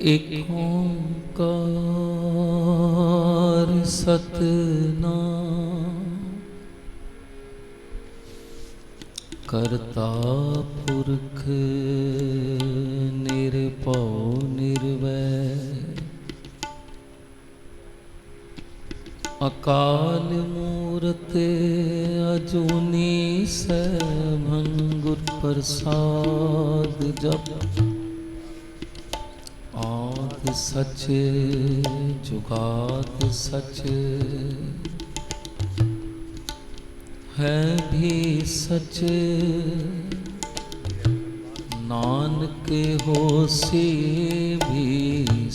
एक ओंकार सतनाम करता पुरख निरभौ निर्वैर अकाल मूरत अजूनी सैभं गुर प्रसाद जप आद सच जुगाद सच है भी सच नानक होसी भी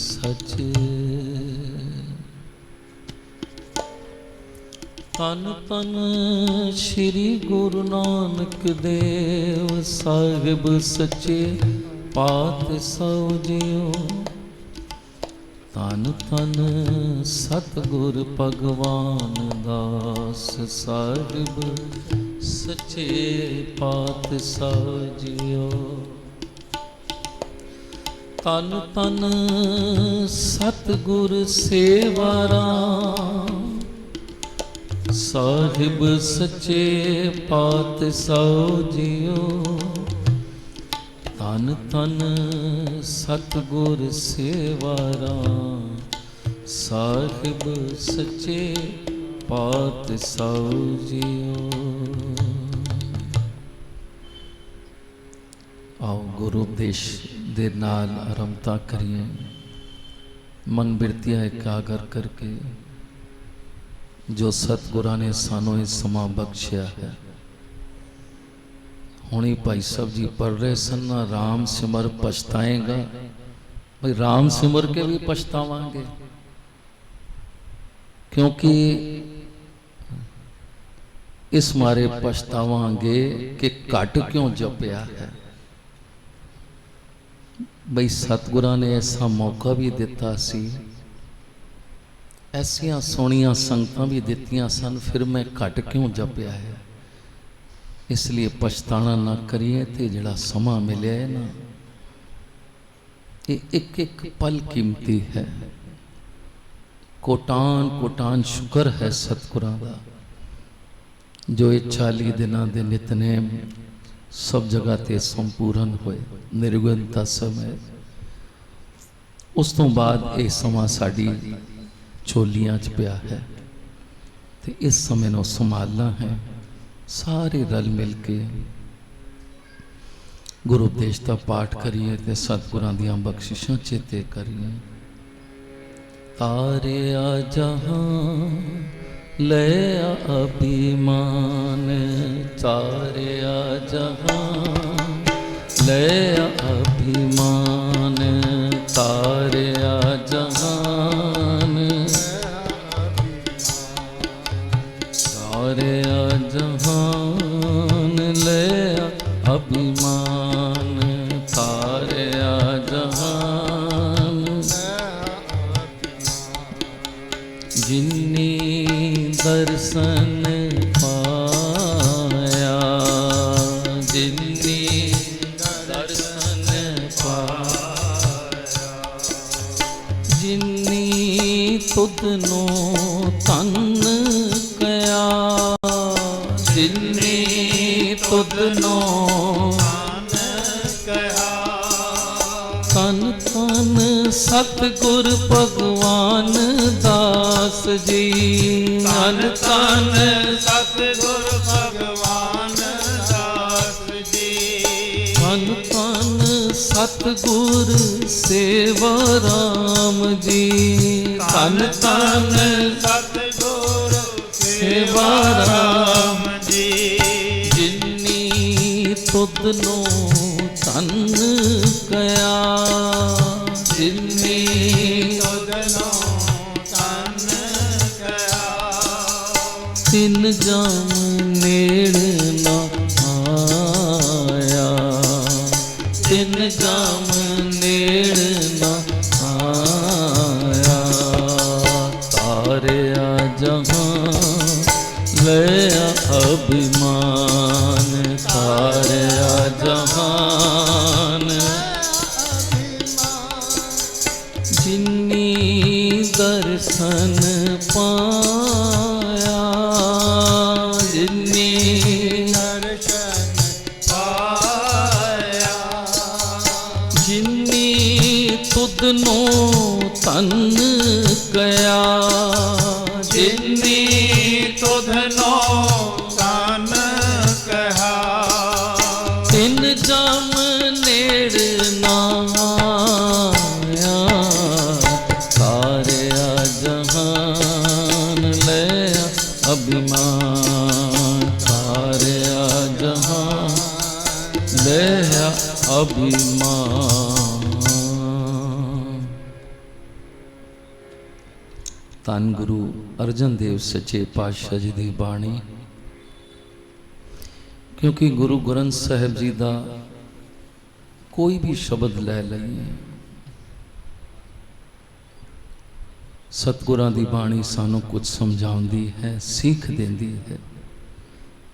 सच। तन तन श्री गुरु नानक देव साहिब सच्चे पातशाह जियो। तन तन सतगुर भगवान दास साहिब सच्चे पातशाह जियो। तन तन सतगुर सेवारा साहिब सच्चे पातशाह जियो। तन तन सतगुर सेवारा साहिब सच्चे पातशाह जियो। आओ गुरु उपदेश दे नाल आरंभता करिए। मन बिरतियां एकागर करके जो सतगुरां ने सानों ये समा बख्शिया है। हुणी भाई साहब जी पढ़ रहे सन ना, राम सिमर पछताएगा। भाई राम सिमर के भी पछतावांगे, क्योंकि इस मारे पछतावांगे कि घट क्यों जपया है। भाई सतगुरां ने ऐसा मौका भी दिता सी, ऐसिया सोहनिया संगतां भी दित्तियां सन, फिर मैं घट क्यों जपया है। इसलिए पछताना ना करिए। तो जिहड़ा समा मिले है ना, ये एक एक पल कीमती है। कोटान कोटान शुक्र है सतगुरां दा, जो ये 40 दिनां दे नितनेम सब जगह ते संपूर्ण होए निर्गुणता समय। उस तो बाद ये समा साडी झोलियां च पिया है, तो इस समय नूं संभालना है। सारे रल मिल के गुरु उपदेश का पाठ करिए ते सतगुरां दियां बख्शिशां चेते करिए। तारे आ जहां ले आ अभिमान, तारे आ जहां ले आ अभिमान, तारे आ जहान तारे आ जहान ले आ अभिमान, तारे आ जहान जिन्नी दर्शन पाया, जिन्नी दर्शन पाया, जिन्नी तुदनो तन कया, जिन्नी तुदनो तन तन सतगुर भगवान दास जी। तन तन सतगुर भगवान दास जी। तन तन सतगुर सेवा राम जी। तन तन सतगुर सेवा राम जी। जिन्नी तुदनो तन कया, जिन्नी तुदनो तन कया, तिन जाम नेड़ ना आया, तिन जाम नेड़ ना आया। तारे आ जहां ले आ अभिमान, तारे आ जहान तुदनो तन कया, जिन्नी तुधनो तन कहा, तिन जम नेड़ नाया, तारया जहान लया अभिमान, तारया जहान लया अभिमान। ਧੰਨ ਗੁਰੂ ਅਰਜਨ ਦੇਵ ਸੱਚੇ ਪਾਤਸ਼ਾਹ ਜੀ ਦੀ ਬਾਣੀ। ਕਿਉਂਕਿ ਗੁਰੂ ਗ੍ਰੰਥ ਸਾਹਿਬ ਜੀ ਦਾ ਕੋਈ ਵੀ ਸ਼ਬਦ ਲੈ ਲਈਏ, ਸਤਿਗੁਰਾਂ ਦੀ ਬਾਣੀ ਸਾਨੂੰ ਕੁਝ ਸਮਝਾਉਂਦੀ ਹੈ, ਸਿੱਖ ਦਿੰਦੀ ਹੈ।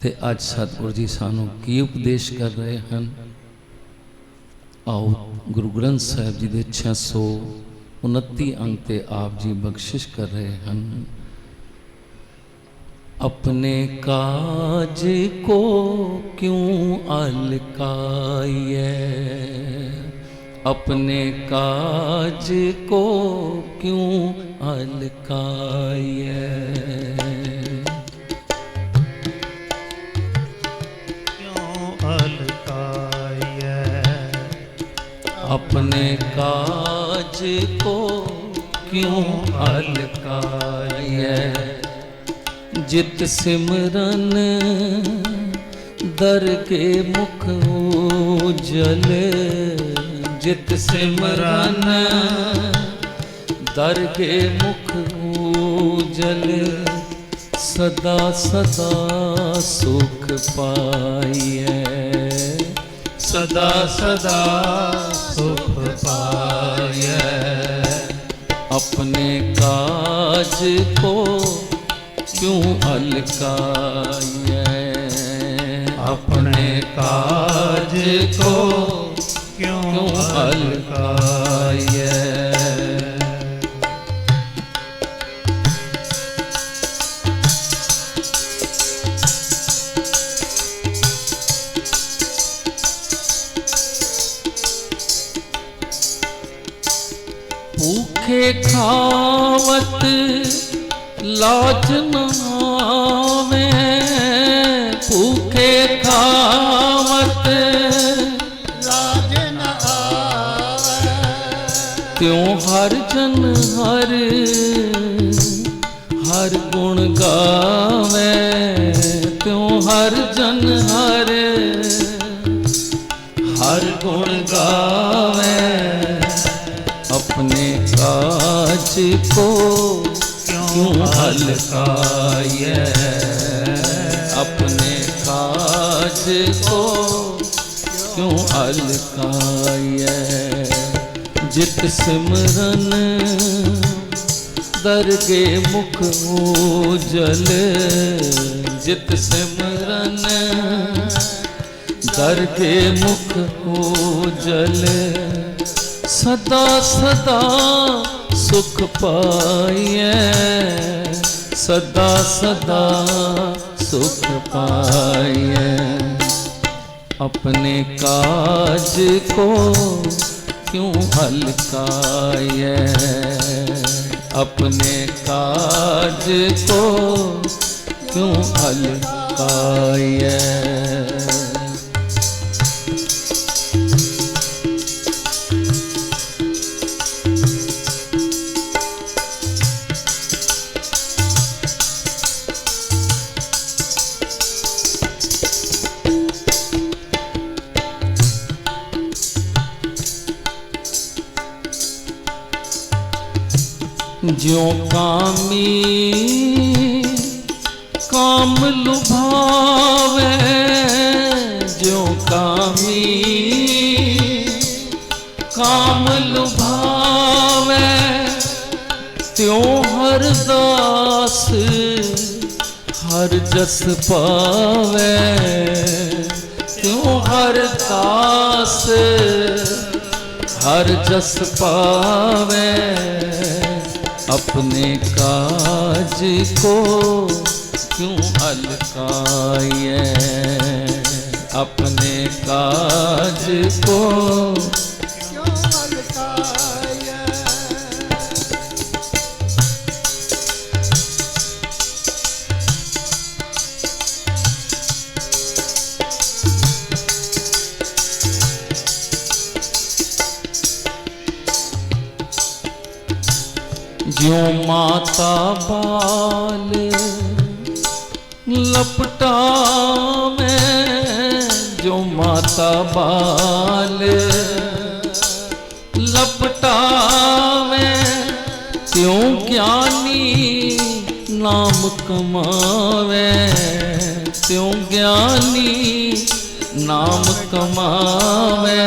ਤੇ ਅੱਜ ਸਤਿਗੁਰੂ ਜੀ ਸਾਨੂੰ ਕੀ ਉਪਦੇਸ਼ ਕਰ ਰਹੇ ਹਨ, ਆਓ ਗੁਰੂ ਗ੍ਰੰਥ ਸਾਹਿਬ ਜੀ ਦੇ 629 अंग ते आप जी बख्शिश कर रहे हैं। अपने काज को क्यों अलकाइए, अपने काज को क्यों अलकाइए, अपने काज को क्यों अलकाइए, जित सिमरन दर के मुख उजल, जित सिमरन दर के मुख उजल, सदा सदा सुख पाइए, सदा सदा सुख पाइए। अपने काज को क्यों अलकाइए, अपने काज को क्यों अलकाइए। भूखे खावत लाज न आवे, भूखे खावत लाज न आवे, त्यों हर जन हर हर गुण गावे, त्यों हर जन हर हर गुण गावे। अपने काज को क्यों अलकाइए, अपने काज को क्यों अलकाइए। जित सिमरन दरगे मुख उजल, जित सिमरन दरगे मुख उजल, सदा सदा सुख पाइए, सदा सदा सुख पाइए। अपने काज को क्यों हल्काइए, अपने काज को क्यों हल्काइए। ज्यों कामी काम लुभावे, ज्यों कामी काम लुभावे, त्यों हर दास हर जस पावे, त्यों हर दास हर जस पावे। अपने काज को क्यों अलकाइए, अपने काज को क्यों अलकाइए। ज्यों माता बाल लपटा में, जो माता बाल लपटा में, त्यों ज्ञानी नाम कमावे, त्यों ज्ञानी नाम कमावे।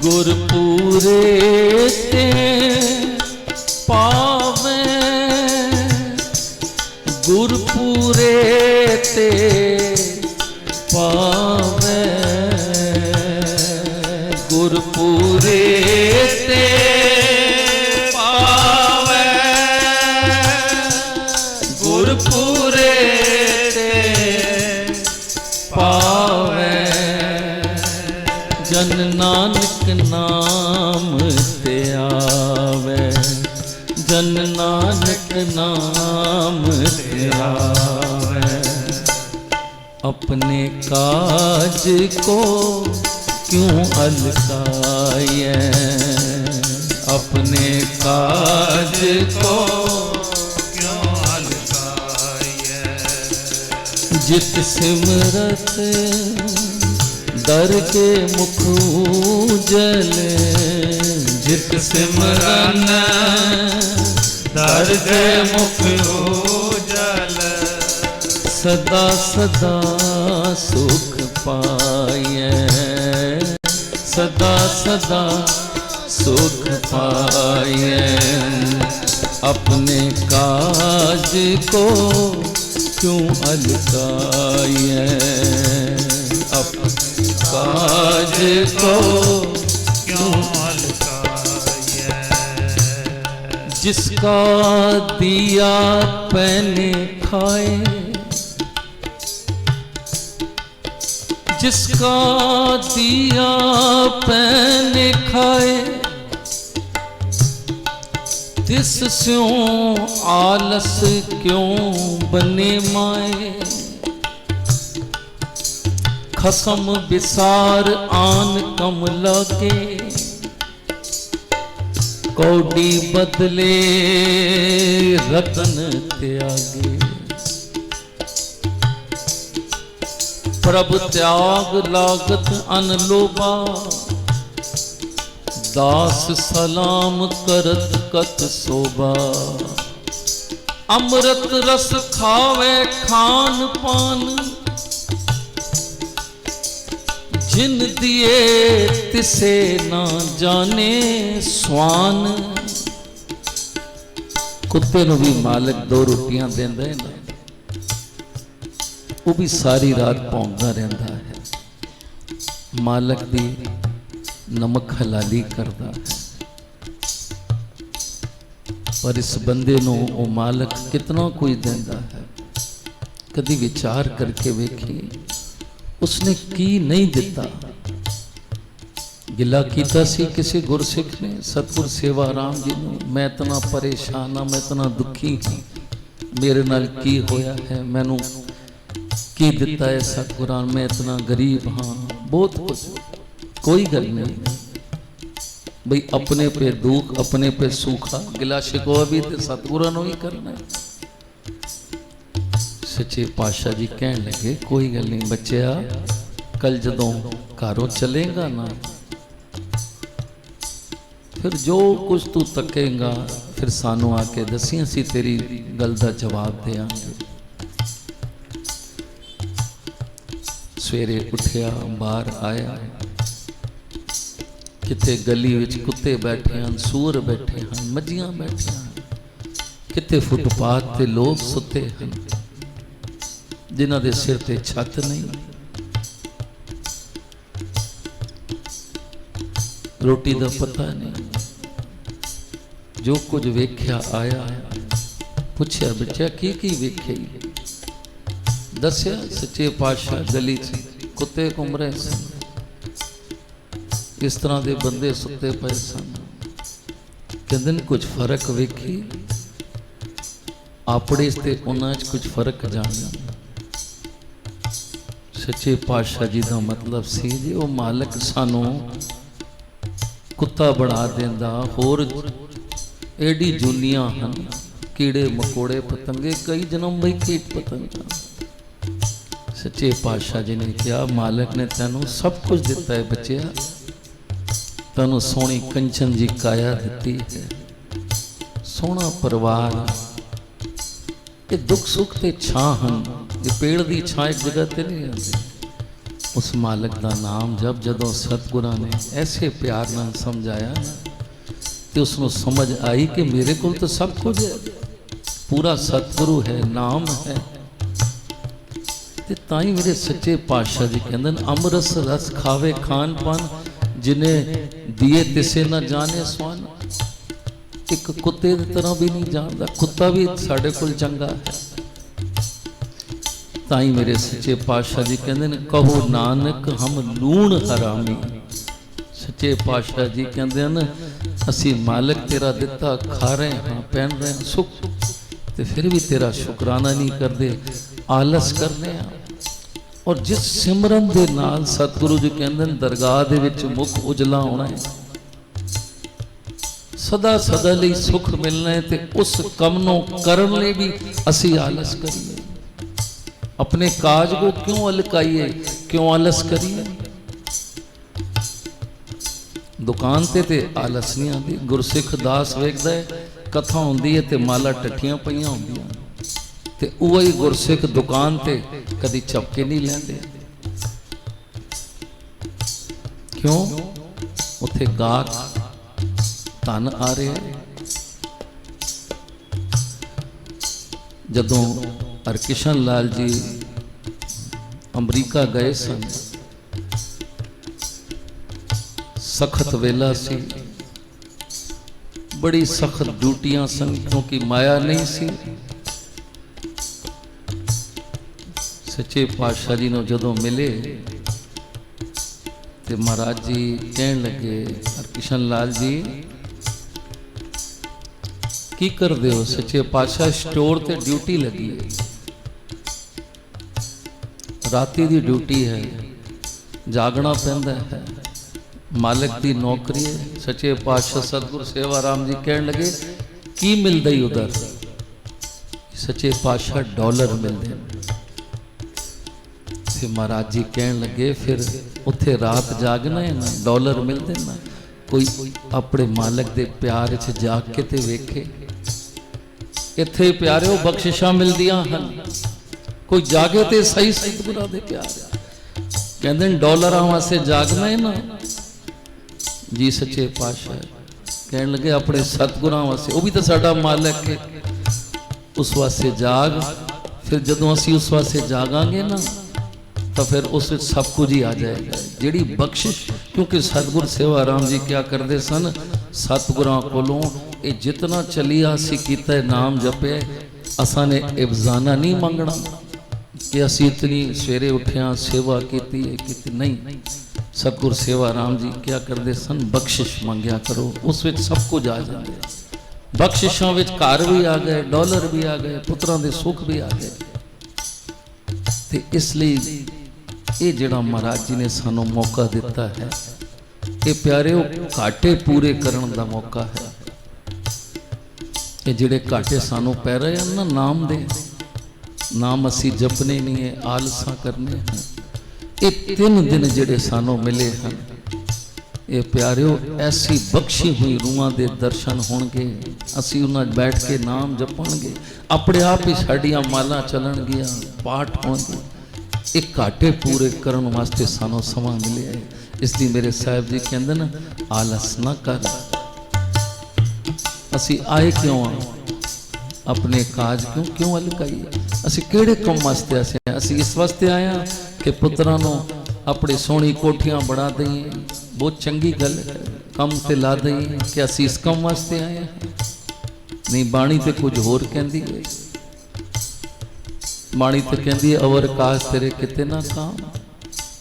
गुरपुरे ते पावे, गुरपुरे ते पावे, गुरपुरे ते पावे, गुरपुरे ते पावे। जन नानक नाम ते आवे, जन नानक नाम ते आवे। अपने काज को क्यों अलकाए, अपने काज को क्यों अलकाए। जित सिमरत दर के मुख उजल, जित सिमरन दर के मुख उजल, सदा सदा सुख पाए, सदा सदा सुख पाए। अपने काज को क्यों अलकाए, अपने काज को क्यों अलकाए। जिसका दिया पहने खाए, जिसका दिया पहने खाए, तिस स्यों आलस क्यों बने माए। खसम विसार आन कम लगे, कौड़ी बदले रतन त्यागे। प्रभ त्याग लागत अनलोभा, दास सलाम करत कत शोभा। अमृत रस खावे खान पान, जिन दिए तिसे ना जाने स्वान। कुत्ते नूं भी मालिक 2 रोटियां देंदा है ना, वो भी सारी रात भौंकदा रहता है, मालिक दी नमक हलाली करता है। पर इस बंदे नूं वो मालिक कितना कुछ देंदा है, कदी विचार करके वेखी उसने की नहीं दिता। गिला कीता सी किसी गुरसिख ने, सतगुर सेवा राम जी ने, मैं इतना परेशान हाँ, मैं इतना दुखी हाँ, मेरे नाल की होया है, मैनू की दिता है सतगुरान, मैं इतना गरीब हाँ, बहुत कुछ। कोई गल नहीं भाई, अपने पे दुख अपने पे सूखा, गिला शिकवा भी तो सतगुरां नूं ही करना है। सच्चे पातशाह जी कहन लगे कोई गल नहीं बच्चिया, कल जदों घरों चलेगा ना, फिर जो कुछ तू तकेगा फिर सानू आके दसी, असीं तेरी गल दा जवाब देंगे। सवेरे उठिया बाहर आया, किते गली विच कुत्ते बैठे हैं, सूर बैठे हैं, मझियां बैठे हैं, किते फुटपाथ ते लोग सुते हैं जिन्हां दे सिर ते छत नहीं, रोटी दा पता नहीं। जो कुछ वेख्या आया, पुछया बच्चा की वेख्या, दस्या सच्चे पातशाह गली च कुत्ते घूम रहे सन, इस तरह के बंदे सुते पे सन। कहते कुछ फर्क वेखी, अपने ते उन्हां च कुछ फर्क जाना। ਸੱਚੇ ਪਾਤਸ਼ਾਹ ਜੀ ਦਾ ਮਤਲਬ ਸੀ ਜੀ ਉਹ ਮਾਲਕ ਸਾਨੂੰ ਕੁੱਤਾ ਬਣਾ ਦਿੰਦਾ, ਹੋਰ ਐਡੀ ਜੁਨੀਆਂ ਹਨ, ਕੀੜੇ ਮਕੋੜੇ ਪਤੰਗੇ, ਕਈ ਜਨਮ ਬਈ ਕੀਟ ਪਤੰਗਾ। ਸੱਚੇ ਪਾਤਸ਼ਾਹ ਜੀ ਨੇ ਕਿਹਾ ਮਾਲਕ ਨੇ ਤੈਨੂੰ ਸਭ ਕੁਝ ਦਿੱਤਾ ਹੈ ਬੱਚਿਆ, ਤੈਨੂੰ ਸੋਹਣੀ ਕੰਚਨ ਜੀ ਕਾਇਆ ਦਿੱਤੀ ਹੈ, ਸੋਹਣਾ ਪਰਿਵਾਰ, ਇਹ ਦੁੱਖ ਸੁੱਖ ਤੇ ਛਾਂ ਹਨ, ਇਹ ਪੇੜ ਦੀ ਛਾਂ ਇੱਕ ਜਗ੍ਹਾ ਤੇ ਨਹੀਂ ਰਹਿੰਦੀ। ਉਸ ਮਾਲਕ ਦਾ ਨਾਮ ਜਬ ਜਦੋਂ ਸਤਿਗੁਰਾਂ ਨੇ ਐਸੇ ਪਿਆਰ ਨਾਲ ਸਮਝਾਇਆ ਤੇ ਉਸ ਨੂੰ ਸਮਝ ਆਈ ਕਿ ਮੇਰੇ ਕੋਲ ਤਾਂ ਸਭ ਕੁਝ ਹੈ, ਪੂਰਾ ਸਤਿਗੁਰੂ ਹੈ, ਨਾਮ ਹੈ। ਤੇ ਤਾਂ ਹੀ ਮੇਰੇ ਸੱਚੇ ਪਾਤਸ਼ਾਹ ਜੀ ਕਹਿੰਦੇ ਨੇ ਅੰਮ੍ਰਿਤ ਰਸ ਖਾਵੇ ਖਾਨ ਪਾਨ, ਜਿਨੇ ਦੀਏ ਤਿਸੇ ਨਾ ਜਾਣੇ ਸਵਾਨ। ਇੱਕ ਕੁੱਤੇ ਦੀ ਤਰ੍ਹਾਂ ਵੀ ਨਹੀਂ ਜਾਣਦਾ, ਕੁੱਤਾ ਵੀ ਸਾਡੇ ਕੋਲ ਚੰਗਾ ਹੈ। ਤਾਂ ਹੀ ਮੇਰੇ ਸੱਚੇ ਪਾਤਸ਼ਾਹ ਜੀ ਕਹਿੰਦੇ ਨੇ ਕਹੋ ਨਾਨਕ ਹਮ ਲੂਣ ਹਰਾਮੀ। ਸੱਚੇ ਪਾਤਸ਼ਾਹ ਜੀ ਕਹਿੰਦੇ ਹਨ ਅਸੀਂ ਮਾਲਕ ਤੇਰਾ ਦਿੱਤਾ ਖਾ ਰਹੇ ਹਾਂ, ਪਹਿਨ ਰਹੇ ਹਾਂ ਸੁੱਖ, ਤੇ ਫਿਰ ਵੀ ਤੇਰਾ ਸ਼ੁਕਰਾਨਾ ਨਹੀਂ ਕਰਦੇ, ਆਲਸ ਕਰਦੇ ਹਾਂ। ਔਰ ਜਿਸ ਸਿਮਰਨ ਦੇ ਨਾਲ ਸਤਿਗੁਰੂ ਜੀ ਕਹਿੰਦੇ ਨੇ ਦਰਗਾਹ ਦੇ ਵਿੱਚ ਮੁਖ ਉਜਲਾ ਹੋਣਾ ਹੈ, ਸਦਾ ਸਦਾ ਲਈ ਸੁਖ ਮਿਲਣਾ ਹੈ, ਤੇ ਉਸ ਕੰਮ ਨੂੰ ਕਰਨ ਲਈ ਵੀ ਅਸੀਂ ਆਲਸ ਕਰੀਏ। अपने काज को क्यों अलकाइए, क्यों आलस करिए। दुकान ते आलस नहीं आती। गुरसिख दास वेखदा है कथा होंदी है ते माला टट्ठियां पईयां होंदियां, ते उही गुरसिख दुकान ते कदी झपके नहीं लैंदे। क्यों? उत्थे गाहक धन आ रहे। जदों हरकिशन लाल जी अमरीका गए सन, सख्त वेला सी, बड़ी सख्त ड्यूटियां सन, क्योंकि माया नहीं सी। सच्चे पातशाह जी ने जदों मिले ते महाराज जी कहन लगे हरकिशन लाल जी की कर दे हो? सच्चे पातशाह स्टोर ते ड्यूटी लगी है, राती दी ड्यूटी है, जागना पैंदा है, मालिक दी नौकरी है। सच्चे पातशाह सतगुरु सेवा राम जी कहन लगे की मिलदा ही उधर? सच्चे पातशाह डॉलर मिलते। फिर महाराज जी कहन लगे फिर उत्थे रात जागना है ना, डॉलर मिलते ना, कोई अपने मालिक दे प्यार च जाग के ते वेखे। इत्थे प्यारे हो बख्शिशां मिलदियां हन, कोई जागे ते सही सतगुरां दे प्यार। कहंदे डॉलरां वास्ते जागना है ना जी। सच्चे पातशाह कहन लगे अपने सतगुरां वास्ते, वो भी तो साडा मालिक है, उस वास्ते जाग। फिर जदों असीं उस वास्ते जागांगे ना तो फिर उस सब कुछ ही आ जाएगा, जिहड़ी बख्शिश। क्योंकि सतगुरु सेवा राम जी क्या करते सन, सतगुरां कोलों ये जितना चलिया असीं कीता नाम जपे, असां ने इवजाना नहीं मंगना कि असीं इतनी सवेरे उठिया सेवा कीती है कीती, नहीं। सतगुरु सेवा राम जी क्या करते सन, बख्शिश मंगया करो, उस विच सब कुछ आ जाए। बख्शिशां विच घर भी आ गए, डॉलर भी आ गए, पुत्रां दे सुख भी आ गए। ते इसलिए ये जिहड़ा महाराज जी ने सानू मौका दिता है, ये प्यारे घाटे पूरे करने का मौका है। ये जिहड़े घाटे सानू पै रहे हैं ना नाम दे, नाम असी जपने नहीं है, आलसा करने हैं। ये 3 दिन जिहड़े सानू मिले हैं, ये प्यारे ऐसी बख्शी हुई रूहां दे दर्शन होणगे, असी उन्हां बैठ के नाम जपणगे, अपने आप ही साडियां मालां चलणगियां, पाठ होणगे। एक घाटे पूरे करने वास्ते सानू समा मिले है। इसलिए मेरे साहब जी कहते ना आलस ना कर। असी आए क्यों आ, अपने काज क्यों अलकाइए? असी केड़े कम वास्ते आए? असी इस वास्ते आए हैं कि पुत्रां नूं अपनी सोहनी कोठियां बना दईए, बहुत चंगी गल है, कम ते ला दईए कि असी इस कम वास्ते आए हैं। नहीं, बाणी ते कुछ होर कहंदी है। बाणी तो कहती है अवर काज तेरे किते ना काम,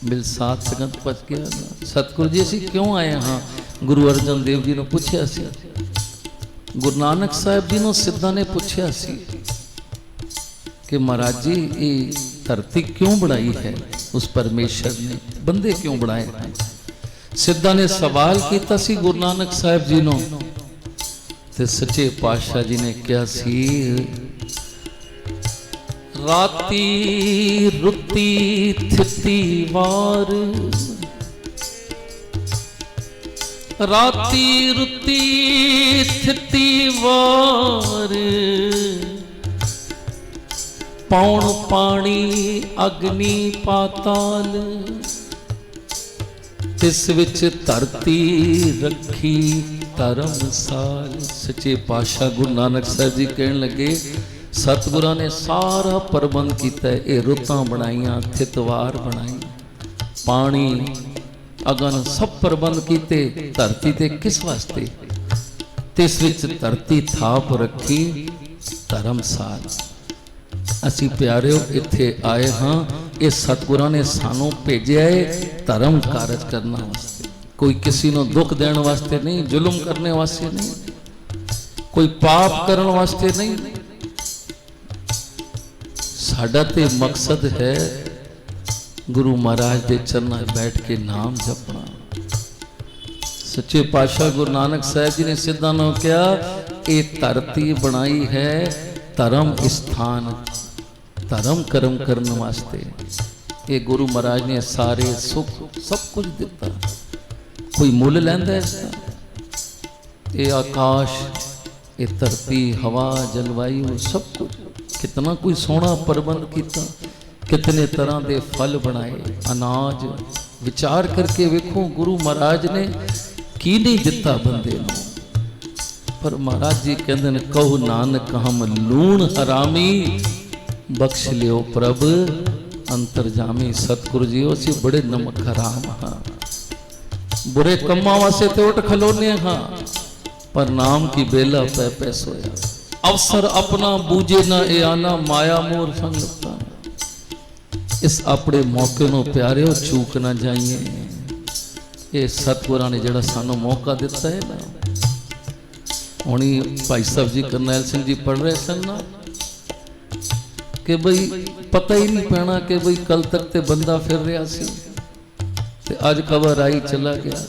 मिल साथ संगत पच गया। सतगुरु जी असी क्यों आए हाँ? गुरु अर्जन देव जी ने पूछया सी, गुरु नानक साहब जी ने सिद्धा ने पूछया सी कि महाराज जी ये धरती क्यों बनाई है? उस परमेश्वर ने बंदे क्यों बनाए हैं। सिद्धा ने सवाल किया सी गुरु नानक साहब जी नो, ते सच्चे पातशाह जी ने कहा सी राती रुती थिती वार, राती रुती थिती वार, पौण पानी अग्नि पाताल, तिस विच धरती रखी धर्मसाल। सच्चे पातशाह गुरु नानक साहब जी कहन लगे सतगुरां ने सारा प्रबंध किया, ये रुतां बनाईयां, थितवार बनाई, पानी अगन सब प्रबंध किते, धरती ते किस वास्ते, तिस विच धरती थाप रखी धर्मसाल। असी प्यारिओ इत्थे आए हाँ, ये सतगुरां ने सानू भेजिया है धर्म कारज करने वास्ते, कोई किसी को दुख देने वास्ते नहीं, जुल्म करने वास्ते नहीं, कोई पाप करने वास्ते नहीं। साडा ते मकसद है गुरु महाराज के चरणों में बैठ के नाम जपना। सच्चे पातशाह गुरु नानक साहब जी ने सिद्धां नूं कहा ये धरती बनाई है धर्म स्थान, धर्म कर्म करने वास्ते। ये गुरु महाराज ने सारे सुख सब कुछ दिता, कोई मुल लैंदा इसका। ये आकाश, ये धरती, हवा, जलवायु सब कुछ कितना कोई सोहना प्रबंध किया, कितने तरह के फल बनाए, अनाज। विचार करके वेखो गुरु महाराज ने की नहीं दिता बंदे नूं। पर महाराज जी कहते हैं कहो नानक हम लूण हरामी, बख्श लियो प्रभ अंतरजामी। सतगुरु जी असी बड़े नमक हराम हाँ, बुरे कम्मा वास्ते तो उठ खलोने हाँ, पर नाम की बेला पै पै सोया। अवसर अपना बूझे ना ए आना, माया मोर संग लगता। इस अपने मौके नो प्यारे चूक ना जाइए। ये सतगुरां ने जड़ा सानू मौका दिता है ना, हुणी भाई साहब जी करनैल सिंह जी पढ़ रहे सन ना कि बई पता ही नहीं पैना कि बई कल तक ते बंदा फिर रहा सी ते अज कबर आई चला गया।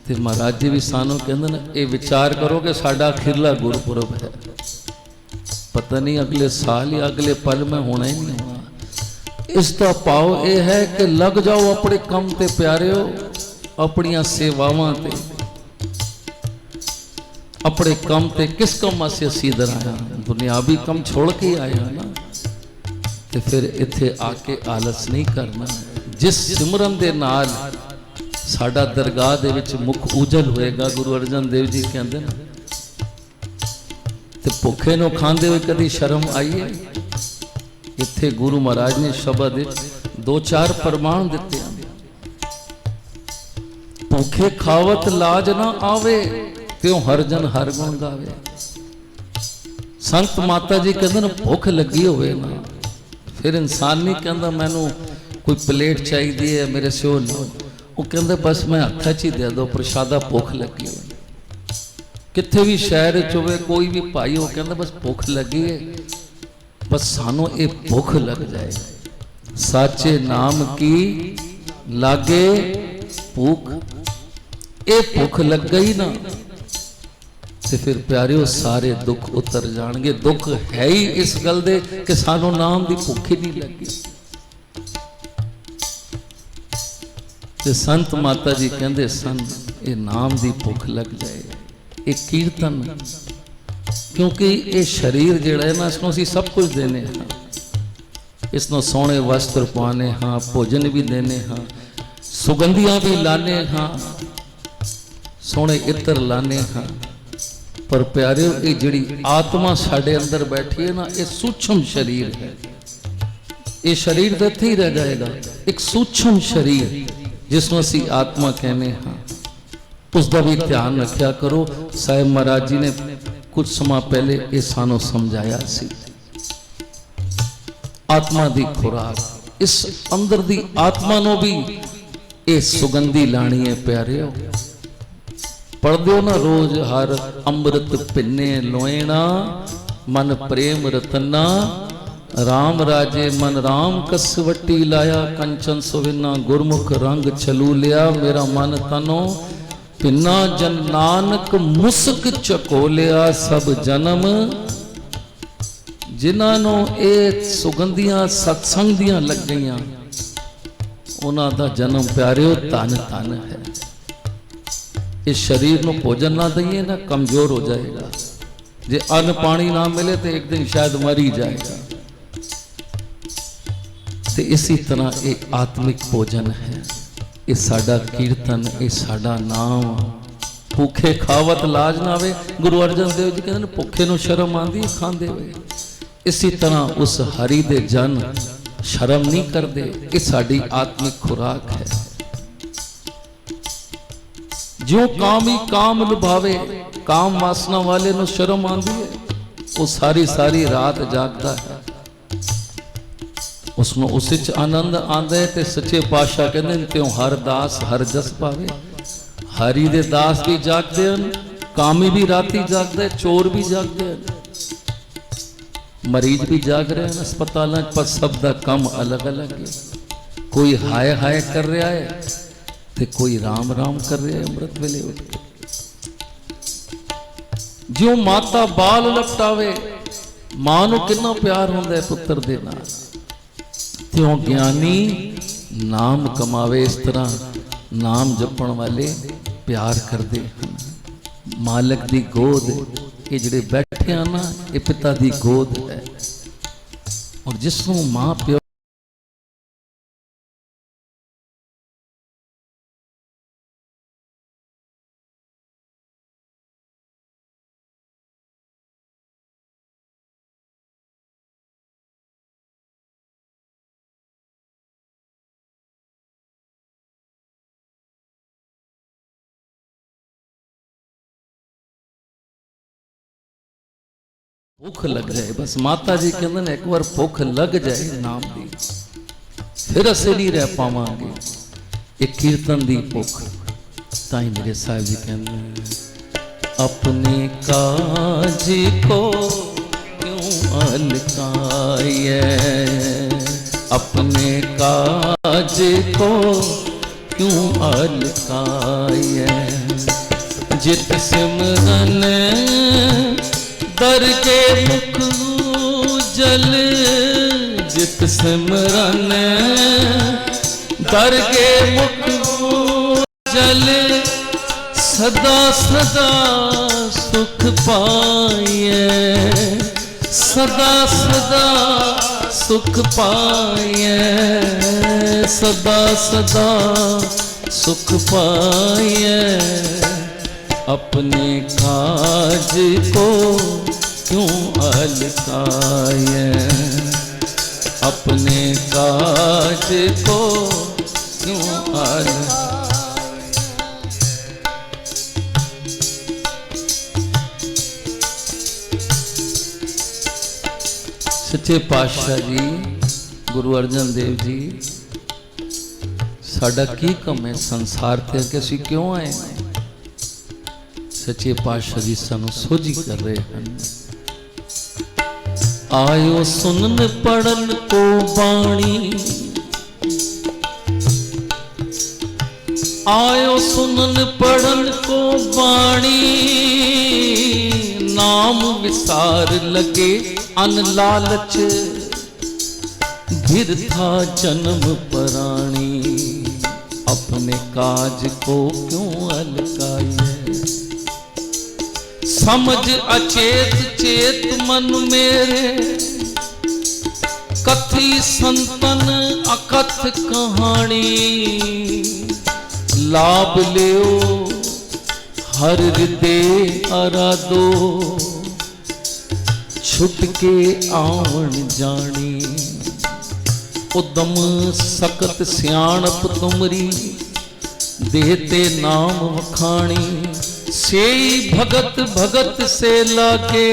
ते महाराज जी भी सानू कहंदे ने ये विचार करो कि साडा अखिरला गुरपुरब है, पता नहीं अगले साल या अगले पल में होना ही नहीं होना। इसका भाव यह है कि लग जाओ अपने काम ते प्यारे हो, अपनिया सेवावां ते, अपने कम ते किस कम से असी इधर आया, दुनियावी कम छोड़ के आया ना, तो फिर इत्थे आके आलस नहीं करना। जिस सिमरन दे नाल साडा दरगाह दे विच मुख उजल होएगा, गुरु अर्जन देव जी कहते ना, ते भुखे नूं खांदे हुए कदी शर्म आई है। इत्थे गुरु महाराज ने शब्द दो चार प्रमाण दिते, भूखे खावत लाज ना आवे, त्यों हर जन हर गुण गावे। संत माता जी कहते ना भुख लगी होवे ना, फिर इंसान नहीं कहता मैनू कोई प्लेट चाहिए है मेरे से लो, वो कहते बस मैं हत्था च ही दे दो प्रशादा, भुख लगी हो। कितने भी शहर होवे कोई भी भाई हो कहता बस भुख लगी है, बस सानू ये भुख लग जाए। साचे नाम की लागे भूख, ये भुख लग गई ना तो फिर प्यारिओ सारे दुख उतर जाएंगे। दुख है ही इस गल दे कि सानू नाम की भुख ही नहीं लगी। ते संत माता जी कहते सन ये नाम की भुख लग जाए, ये कीर्तन, क्योंकि ये शरीर जिहड़ा है ना इसको असीं सब कुछ देने हाँ, इसनों सोहणे वस्त्र पाने हाँ, भोजन भी देने हाँ, सुगंधियां भी लाने हाँ, सोहणे इत्र लाने हाँ। पर प्यारे ये जिहड़ी आत्मा साडे अंदर बैठी है ना, ये सूक्ष्म शरीर है, ये शरीर तो इत्थे ही रह जाएगा। एक सूक्ष्म शरीर जिसमें असी आत्मा कहने हाँ, उसका भी ध्यान रखा करो। साहिब महाराज जी ने कुछ समय पहले ये सानू समझाया सी, आत्मा दी खुराक, इस अंदर दी आत्मा नो भी ये सुगंधी लानी है। प्यारे हो पढ़ दो ना रोज हर अमृत पिन्ने लोएना, मन प्रेम रतना राम राजे मन राम कसवटी लाया, कंचन सुविना गुरमुख रंग छलू लिया। मेरा मन तनो पिना जन नानक मुस्क चकोलिया। सब जन्म जिन्हां नूं ਇਹ ਸੁਗੰਧੀਆਂ सत्संग ਦੀਆਂ ਲੱਗ ਗਈਆਂ, ਉਹਨਾਂ ਦਾ ਜਨਮ ਪਿਆਰਿਓ ਧਨ ਧਨ ਹੈ। इस शरीर ਨੂੰ ਭੋਜਨ ਨਾ ਦਈਏ ਨਾ ਕਮਜ਼ੋਰ ਹੋ ਜਾਏਗਾ। ਜੇ अन्न पानी ना मिले तो एक दिन शायद मर ही जाएगा। तो इसी तरह ये आत्मिक भोजन है, ये साडा कीर्तन, ये साडा नाम। भूखे खावत लाज ना आवे। गुरु अर्जन देव जी कहते भूखे नूं शर्म आंदी खांदे होए। इसी तरह उस हरि दे जन शर्म नहीं करते। ये साडी आत्मिक खुराक है। जो कामी काम लुभावे, काम वासना वाले नूं शर्म आंदी है, वो सारी सारी रात जागदा है, उसनों उस च आनंद आंदा है। ते सच्चे पातशाह कहंदे ने त्यों हर दास हर जस पावे। हरि दे दास भी जागदे हन, कामी भी राती जागदा है, चोर भी जागदे हन, मरीज भी जाग रहे हैं अस्पतालों पर। सब दा कम अलग अलग है। कोई हाय हाय कर रहा है ते कोई राम राम कर रहा है अमृत वेले उठ के। जो माता बाल लपटावे, मां नूं कितना प्यार होंदा है पुत्र दे नाल, त्यों ज्ञानी नाम कमावे। इस तरह नाम जपण वाले प्यार करते हैं। मालिक दी गोद, ये जिहड़े बैठे हैं ना, ये पिता दी गोद है। और जिसनों मां प्यो भूख लग जाए, बस माता जी कहते हैं एक बार भूख लग जाए नाम दी, फिर असे नहीं रह पावांगे। एक कीर्तन दी भूख। ताई मेरे साहिब जी कहते हैं अपने काज को क्यों अलकाए, अपने काज को क्यों अलकाए। जित सिमरन दर के मुख जल, जित सिमरन दर के मुख जल, सदा सदा सुख पाए, सदा सदा सुख पाए, सदा सदा सुख पाए। अपने काज को क्यों अलकाए, अपने काज को क्यों अलकाए। सच्चे पातशाह जी गुरु अर्जन देव जी, साडा की कम है संसार ते कि असीं क्यों आए हैं। सच्चे पातशाह जी सानू सोझी कर रहे हैं। आयो सुनन पढ़न को बाणी, आयो सुनन पढ़न को बाणी, नाम विसार लगे अन लालच, गिरथा जन्म पराणी। अपने काज को क्यों अलकाए, समझ अचेत चेत मन मेरे, कथी संतन अकथ कहानी। लाभ लियो हर हृदय आराधो, छुटके आवन जानी। उदम सकत सियाणप तुमरी, देते नाम वखाणी। सेई भगत भगत से लागे,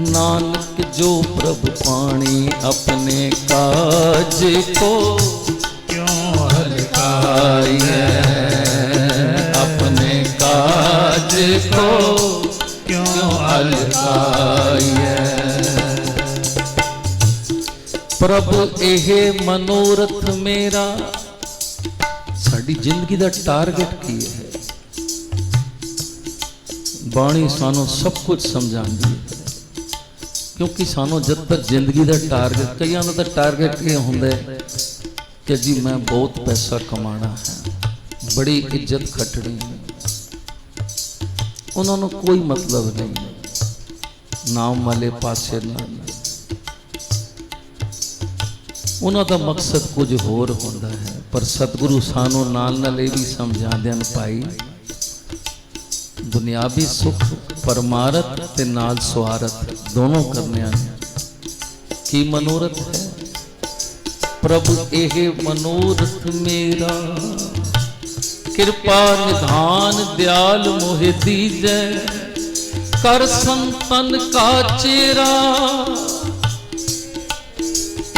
नानक जो प्रभु पाणी। अपने काज को क्यों अलकाए, अपने काज को क्यों अलकाए। ਪ੍ਰਭ ਇਹ ਮਨੋਰਥ ਮੇਰਾ। ਸਾਡੀ ਜ਼ਿੰਦਗੀ ਦਾ ਟਾਰਗੇਟ ਕੀ ਹੈ? ਬਾਣੀ ਸਾਨੂੰ ਸਭ ਕੁਝ ਸਮਝਾਉਂਦੀ ਹੈ, ਕਿਉਂਕਿ ਸਾਨੂੰ ਜਦ ਤੱਕ ਜ਼ਿੰਦਗੀ ਦਾ ਟਾਰਗੇਟ, ਕਈਆਂ ਦਾ ਤਾਂ ਟਾਰਗੇਟ ਇਹ ਹੁੰਦਾ ਹੈ ਕਿ ਜੀ ਮੈਂ ਬਹੁਤ ਪੈਸਾ ਕਮਾਉਣਾ ਹੈ, ਬੜੀ ਇੱਜ਼ਤ ਖੱਟਣੀ ਹੈ, ਉਹਨਾਂ ਨੂੰ ਕੋਈ ਮਤਲਬ ਨਹੀਂ ਨਾਮ ਵਾਲੇ ਪਾਸੇ ਨਾਲ। ਉਹਨਾਂ ਦਾ ਮਕਸਦ ਕੁਝ ਹੋਰ ਹੁੰਦਾ ਹੈ। ਪਰ ਸਤਿਗੁਰੂ ਸਾਨੂੰ ਨਾਲ ਨਾਲ ਇਹ ਵੀ ਸਮਝਾਉਂਦੇ ਹਨ, ਭਾਈ ਦੁਨਿਆਵੀ ਸੁਖ ਪਰਮਾਰਥ ਤੇ ਨਾਲ ਸਵਾਰਥ ਦੋਨੋਂ ਕਰਨੇ ਹਨ। ਕੀ ਮਨੋਰਥ ਹੈ? ਪ੍ਰਭ ਇਹ ਮਨੋਰਥ ਮੇਰਾ, ਕਿਰਪਾ ਨਿਧਾਨ ਦਿਆਲ ਮੋਹਿ ਦੀਜੈ, ਕਰ ਸੰਤਨ ਕਾ ਚੇਰਾ,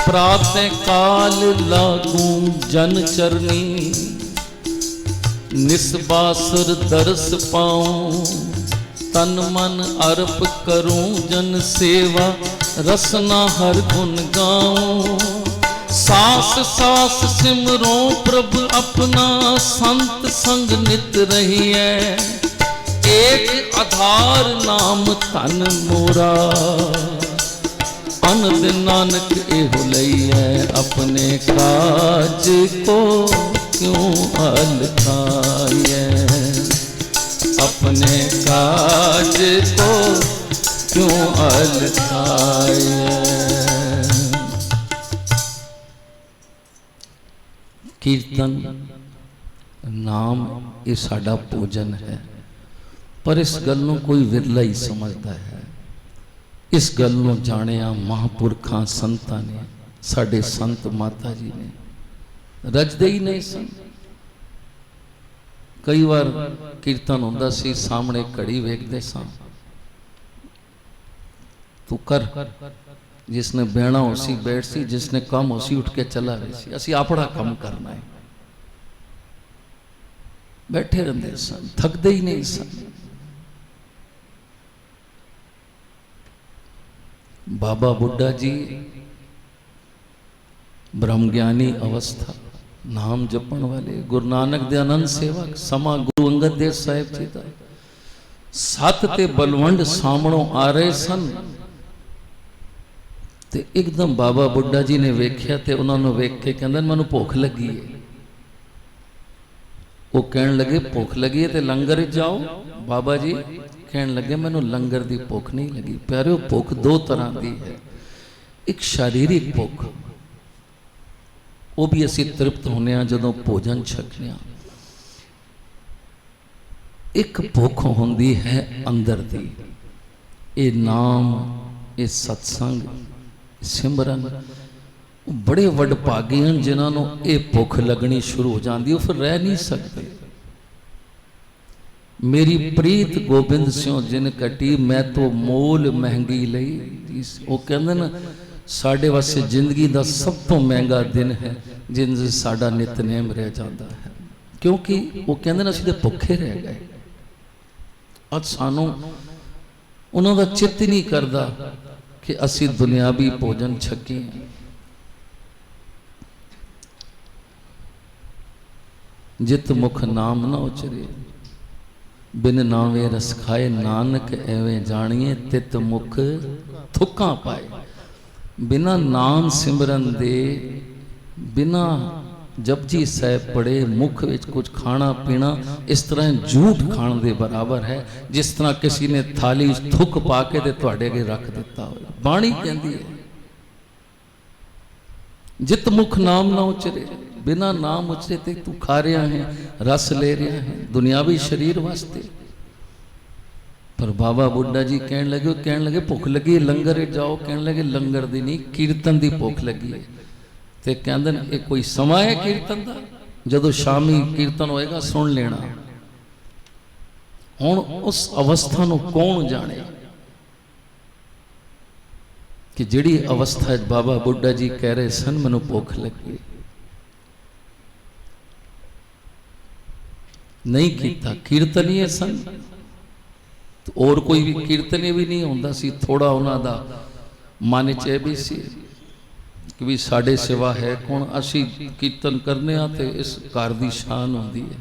ਪ੍ਰਾਤੈ ਕਾਲ ਲਾਗੂ ਜਨ ਚਰਨੀ, ਨਿਸਬਾਸੁਰ ਦਰਸ ਪਾਉ, ਤਨ ਮਨ ਅਰਪ ਕਰੂੰ ਜਨ ਸੇਵਾ, ਰਸਨਾ ਹਰ ਗੁਣ ਗਾਉ, ਸਾਸ ਸਾਸ ਸਿਮਰੋ ਪ੍ਰਭ ਆਪਣਾ, ਸੰਤ ਸੰਗ ਨਿਤ ਰਹੀਐ, ਏਕ ਆਧਾਰ ਨਾਮ ਧਨ ਮੋਰਾ, ਅਨ ਦਿਨ ਨਾਨਕ ਇਹੋ ਲਈਐ, ਆਪਣੇ ਕਾਜ ਕੋ ਕਿਉਂ ਅਲਖਾਈਐ, अपने काज को क्यों अलखाए। कीर्तन नाम ये साडा भोजन है, पर इस गल नूं कोई विरला ही समझदा है। इस गल नूं जाणिया महापुरखां संतां ने, साडे संत माता जी ने रजदे ही नहीं सन। कई बार कीर्तन होंदा सी, सामने घड़ी वेखदे सां, तू कर, जिसने बहना हो सी बैठ सी, जिसने कम हो सी उठ के चला रही सी, असी अपना काम करना है। बैठे रहंदे सन, थकदे ही नहीं सन। बाबा बुड्ढा जी ब्रह्मज्ञानी अवस्था, नाम जपण वाले, गुरु नानक दे आनंद सेवक, समा गुरु अंगद देव साहिब जी दा, सत ते बलवंड सामणों आ रहे सन, ते एकदम बाबा बुड्ढा जी ने वेख्या ते उन्हां नूं वेख के कहंदे मैनूं भुख लगी है। वो कहण लगे भुख लगी है ते लंगर जाओ। बाबा जी कहण लगे मैनूं लंगर दी भुख नहीं लगी। प्यारिओ, भुख दो तरह दी है, एक शारीरिक भुख, वो भी असी तृप्त होने जदों भोजन छकने। एक भुख होंदी है अंदर दी, ये नाम, ये सत्संग, सिमरन। बड़े वडभागे हैं जिन्होंने ये भुख लगनी शुरू हो जाती, वो फिर रह नहीं सकते। मेरी प्रीत गोबिंद सिंह जिन कटी, मैं तो मोल महंगी लई। वो कहते ना, साढ़े वास्ते जिंदगी का सब तो महंगा दिन है जिन से साडा नितनेम रह जाता है, क्योंकि वो कहते ना असीं ते भुखे रह गए। अज सानू उन्हों का चित्त नहीं करता कि असी दुनियावी भोजन छकी। जित मुख नाम न उचरे, बिन नावे रस खाए, नानक एवें जानिए, तित मुख थुक्का पाए। बिना नाम सिमरन दे, बिना जपजी साहिब पढ़े, मुख विच कुछ खाना पीना इस तरह झूठ खाण दे बराबर है, जिस तरह किसी ने थाली थुक पा के ते तुहाडे अगे रख दिता हो। बाणी कहती है जित मुख नाम ना उचरे, बिना नाम उचरे ते तू खा रहा है, रस ले रहा है दुनियावी शरीर वास्ते। पर बाबा बुड्ढा जी कहन लगे भुख लगी, लंगर जाओ। कहन लगे लंगर दी नहीं, कीर्तन दी भुख लगी है। ते कहंदे ने ये कोई समा है कीर्तन दा, जदों शामी कीर्तन होएगा सुन लेना। हुण उस अवस्था नूं कौन जाने कि जिहड़ी अवस्था बाबा बुड्ढा जी कह रहे सन मैनूं भुख लगी, नहीं कीता। कीर्तनीय सन, और कोई भी कीर्तनी भी नहीं होंदा सी। थोड़ा उन्हां दा मन च भी सी कि भी साढ़े सिवा है कौन, असी कीर्तन करने ते इस घर की शान होती है,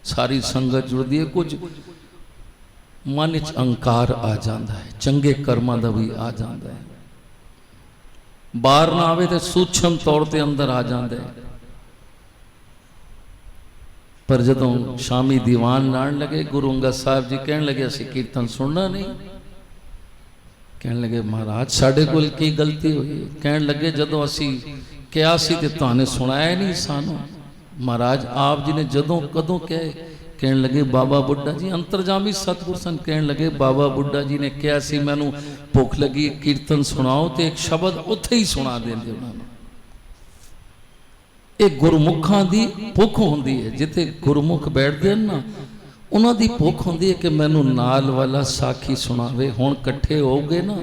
सारी संगत जुड़ती है, कुछ मन च अंकार आ जाता है, चंगे कर्मां दा भी आ जाता है, बाहर ना आवे तो सूक्ष्म तौर पर अंदर आ जाता है। पर जदों शामी दीवान लाण लगे गुरु अंगद साहब जी कहने लगे असी कीर्तन सुनना नहीं, कहने लगे महाराज साढ़े कोल की गलती हुई, कहने लगे जदों असी कहा सी ते तुहाने सुनाया नहीं सानू, महाराज आप जी ने जदों कदों कहे, कहने लगे बाबा बुड्ढा जी अंतरजामी सतगुर सन, कहने लगे बाबा बुड्ढा जी ने कहा सी मैनू भुख लगी कीर्तन सुनाओ, तो एक शब्द उत्थे ही सुना देंदे उन्होंने। एक गुरमुखां दी भुख होंदी है, जिथे गुरमुख बैठते हैं ना उन्हां दी भुख होंदी है कि मैनू नाल वाला साखी सुनावे। हुण कट्ठे हो गए ना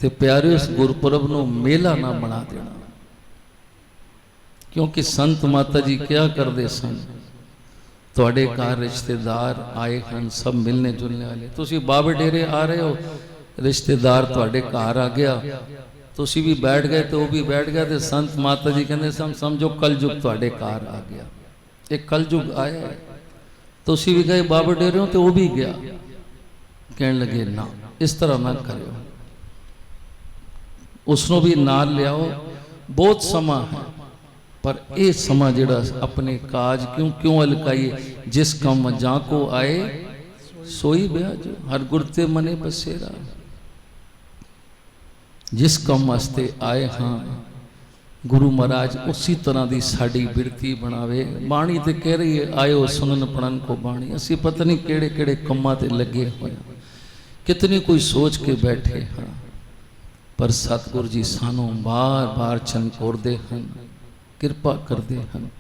ते प्यारे उस गुरपुरब नूं मेला ना बना देना, क्योंकि संत माता जी क्या करते सन, तुहाडे घर रिश्तेदार आए हैं सब मिलने जुलने वाले, तुसीं बाबे डेरे आ रहे हो, रिश्तेदार तुहाडे घर आ गया, तुसीं भी बैठ गए तो वो भी बैठ गया, तो संत माता जी कहते समझो कलयुग तुहाडे घर आ गया, एक कलयुग आया है, तुसीं भी गए बाबे डेरे हो तो वो भी गया। कहने लगे ना इस तरह ना करो, उसनों भी नाल लियाओ, बहुत समा है, पर यह समा जिहड़ा अपने काज क्यों क्यों अलकाइए, जिस कम जा को आए सोई ब्याज, हर गुरते मने बसेरा, जिस कम वास्ते आए हाँ गुरु महाराज उसी तरह की साड़ी बिरती बनावे। बाणी तो कह रही है आयो सुनन पढ़न को बाणी, असी पता नहीं केड़े केड़े कम्मां ते लगे हुए, कितनी कोई सोच के बैठे हाँ, पर सतगुर जी सानू बार बार चनकोरदे हैं, किरपा करते हैं।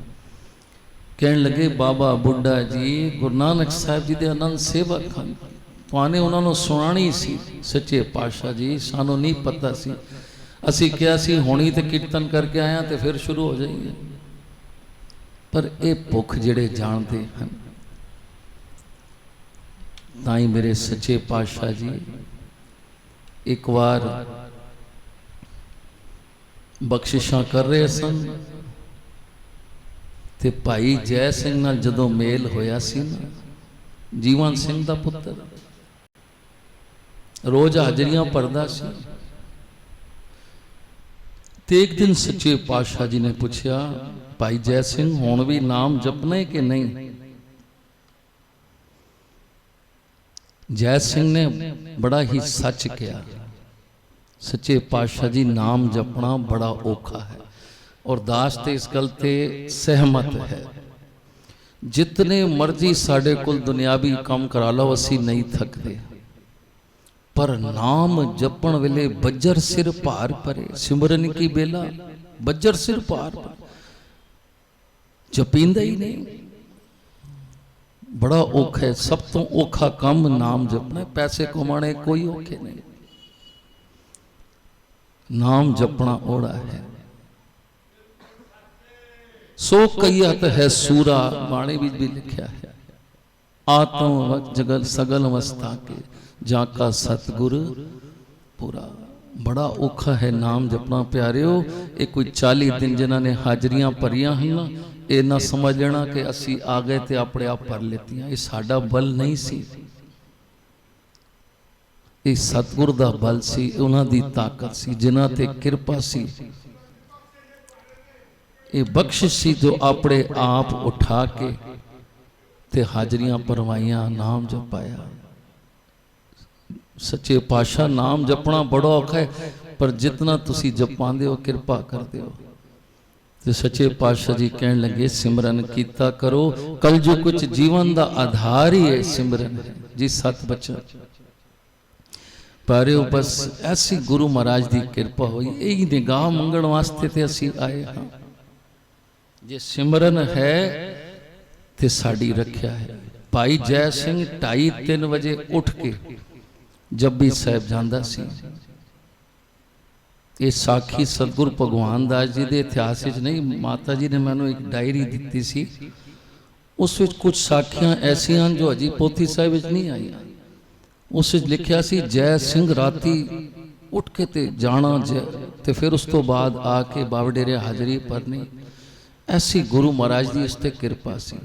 कहने लगे बाबा बुड्ढा जी गुरु नानक साहब जी के आनंद सेवक हैं, तुहाने उन्होंने सुनानी सी, सच्चे पातशाह जी सानू नहीं पता सी, असी क्या सी हुणी ते कीर्तन करके आया तो फिर शुरू हो जाइए, पर ये भुख जिहड़े जानते हैं, ताई मेरे सच्चे पातशाह जी एक बार बख्शिशां कर रहे सन, ते भाई जय सिंह नाल जदों मेल होया सी ना, जीवन सिंह दा पुत्र रोज हाजरियां भरदा सी, ते एक दिन सच्चे पातशाह जी ने पूछा भाई जय सिंह हुण भी नाम जपना है कि नहीं। जय सिंह ने बड़ा ही सच किया, सच्चे पातशाह जी नाम जपना बड़ा औखा है, और दास ते इस गल ते सहमत है, जितने मर्जी साढ़े कोल दुनियावी काम करा लो असी नहीं थकते, पर नाम जपण वेले बज्जर सिर भार परे, सिमरन की बेला बज्जर सिर भार जपींदा ही नहीं, बड़ा औखा है, सब तो औखा काम नाम जपना, पैसे कमाने कोई औखे नहीं, नाम जपना ओड़ा है। सो कहियत है सूरा, बाणी भी लिखा है, आत्म जगल सगल अवस्था के जाका सतगुर पूरा, बड़ा औखा है नाम जपना प्यारिओ। ये कोई 40 दिन जिन्हों ने हाजरियां भरिया हैं ना, ये ना समझ लेना कि असी आ गए तो अपने आप भर लेती, ये साडा बल नहीं सी, ये सतगुर दा बल सी, उन्हां दी ताकत सी, जिन्हां ते कृपा सी, ये बख्शिश सी जो अपने आप उठा के ते हाजरियां भरवाइया, नाम जपाया। सच्चे पातशाह नाम जपना बड़ा औखा है, पर जितना तुसी जपांदे हो कृपा करते हो। तो सच्चे पातशाह जी कहने लगे सिमरन कीता करो, कल जो कुछ जीवन का आधार ही है सिमरन है जी। सत बचन पर बस ऐसी गुरु महाराज की कृपा हुई, यही निगाह मंगण वास्ते ते असी आए हाँ, जे सिमरन है ते साड़ी रखिया है। भाई जय सिंह 2:30-3 बजे उठ के जब्बी साहब जांदा सी। ये साखी सतगुरु भगवान दास जी के इतिहास नहीं, माता जी ने मैनू एक डायरी दी सी, उस विच कुछ साखियां ऐसियां जो अजी पोथी साहिब विच नहीं आई। उस विच लिखिया सी जय सिंह राती उठ के ते जाना ਤੇ ਫਿਰ ਉਸ ਤੋਂ ਬਾਅਦ ਆ ਕੇ ਬਾਬਾ ਡੇਰੇ ਹਾਜ਼ਰੀ ਭਰਨੀ। ਐਸੀ ਗੁਰੂ ਮਹਾਰਾਜ ਦੀ ਇਸ ਤੇ ਕਿਰਪਾ ਸੀ।